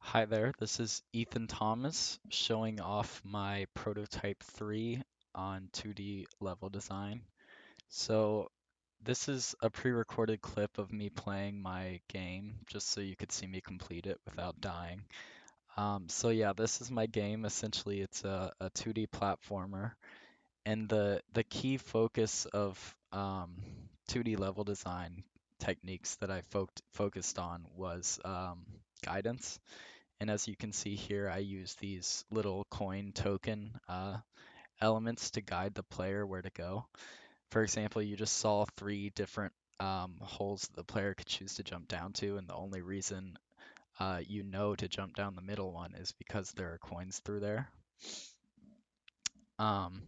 Hi there, this is Ethan Thomas showing off my prototype 3 on 2D level design. So this is a pre-recorded clip of me playing my game just so you could see me complete it without dying. So yeah, this is my game. Essentially, it's a 2D platformer, and the key focus of 2D level design techniques that I focused on was guidance. And as you can see here, I use these little coin token elements to guide the player where to go. For example, you just saw three different holes that the player could choose to jump down to, and the only reason you know to jump down the middle one is because there are coins through there. Um,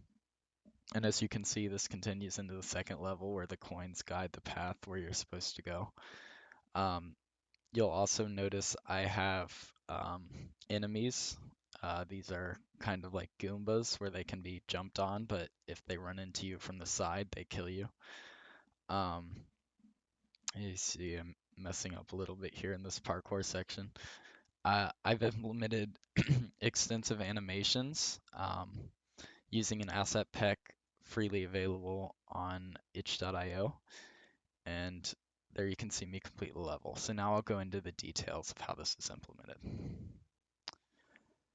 and as you can see, this continues into the second level where the coins guide the path where you're supposed to go. Um, You'll also notice I have enemies. These are kind of like Goombas where they can be jumped on, but if they run into you from the side, they kill you. Um, you see I'm messing up a little bit here in this parkour section. I've implemented extensive animations using an asset pack freely available on itch.io. And there you can see me complete the level. So now I'll go into the details of how this is implemented.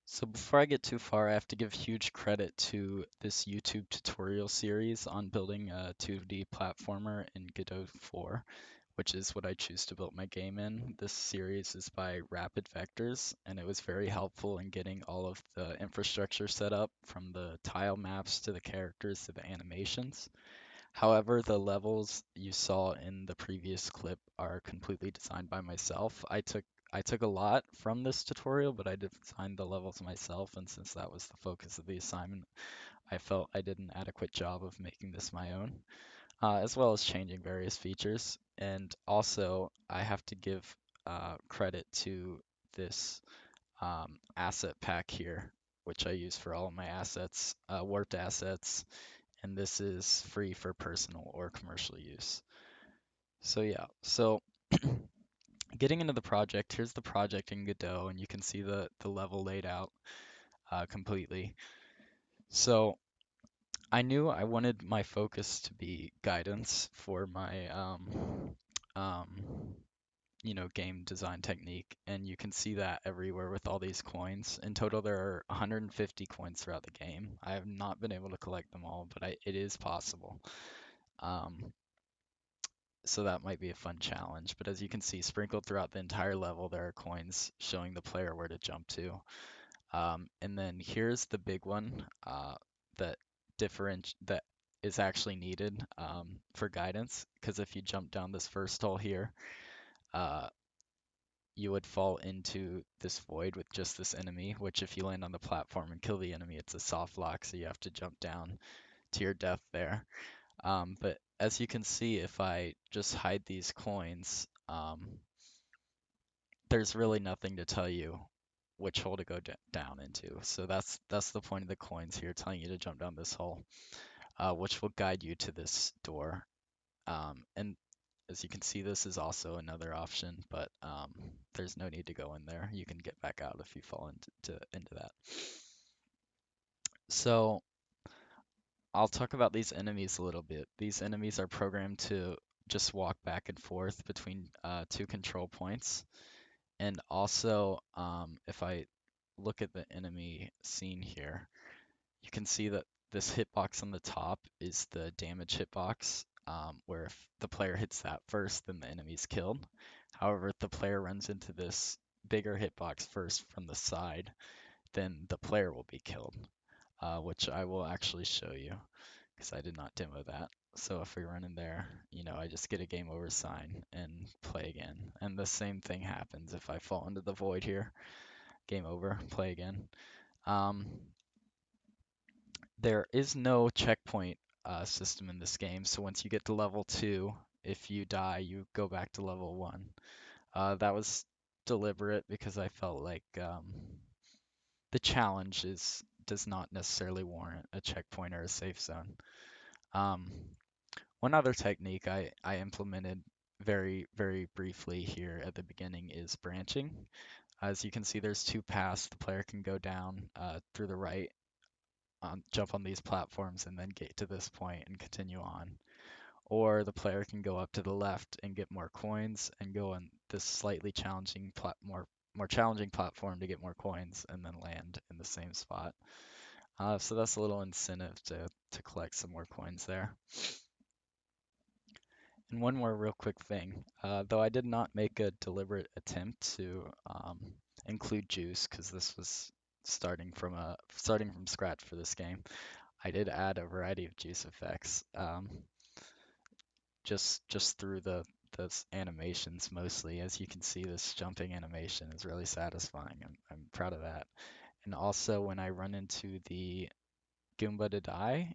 So before I get too far, I have to give huge credit to this YouTube tutorial series on building a 2D platformer in Godot 4, which is what I choose to build my game in. This series is by Rapid Vectors, and it was very helpful in getting all of the infrastructure set up, from the tile maps to the characters to the animations. However, the levels you saw in the previous clip are completely designed by myself. I took a lot from this tutorial, but I designed the levels myself, and since that was the focus of the assignment, I felt I did an adequate job of making this my own, as well as changing various features. And also, I have to give credit to this asset pack here, which I use for all of my assets, warped assets, and this is free for personal or commercial use. So yeah, so getting into the project, here's the project in Godot, and you can see the level laid out completely. So I knew I wanted my focus to be guidance for my um, game design technique, and you can see that everywhere with all these coins. In total, there are 150 coins throughout the game. I have not been able to collect them all, but it is possible. Um, so that might be a fun challenge. But as you can see, sprinkled throughout the entire level, there are coins showing the player where to jump to. And then here's the big one that that is actually needed for guidance, because if you jump down this first hole here, uh, you would fall into this void with just this enemy, which if you land on the platform and kill the enemy, it's a soft lock, so you have to jump down to your death there. But as you can see, if I just hide these coins, there's really nothing to tell you which hole to go down into. So that's the point of the coins here, telling you to jump down this hole, which will guide you to this door. And as you can see, this is also another option, but there's no need to go in there. You can get back out if you fall into that. So I'll talk about these enemies a little bit. These enemies are programmed to just walk back and forth between two control points. And also, if I look at the enemy scene here, you can see that this hitbox on the top is the damage hitbox, where if the player hits that first, then the enemy's killed. However, if the player runs into this bigger hitbox first from the side, then the player will be killed, which I will actually show you because I did not demo that. So if we run in there, I just get a game over sign and play again. And the same thing happens if I fall into the void here. Game over, play again. Um, there is no checkpoint system in this game, so once you get to level 2, if you die, you go back to level 1. That was deliberate because I felt like the challenge does not necessarily warrant a checkpoint or a safe zone. Um, One other technique I implemented very, very briefly here at the beginning is branching. As you can see, there's two paths. The player can go down through the right, jump on these platforms, and then get to this point and continue on. Or the player can go up to the left and get more coins and go on this slightly challenging more challenging platform to get more coins and then land in the same spot. So that's a little incentive to collect some more coins there. And one more real quick thing, though I did not make a deliberate attempt to include juice because this was starting from scratch for this game. I did add a variety of juice effects, just through those animations mostly. As you can see, this jumping animation is really satisfying. I'm proud of that. And also, when I run into the Goomba to die,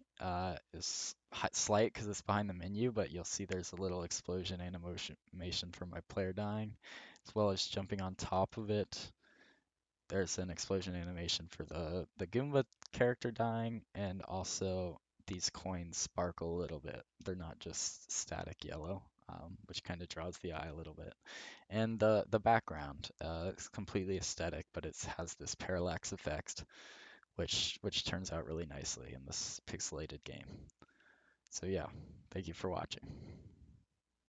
is slight because it's behind the menu, but you'll see there's a little explosion animation for my player dying, as well as jumping on top of it. There's an explosion animation for the Goomba character dying, and also these coins sparkle a little bit. They're not just static yellow, which kind of draws the eye a little bit. And the background, it's completely aesthetic, but it has this parallax effect, which turns out really nicely in this pixelated game. So yeah, thank you for watching.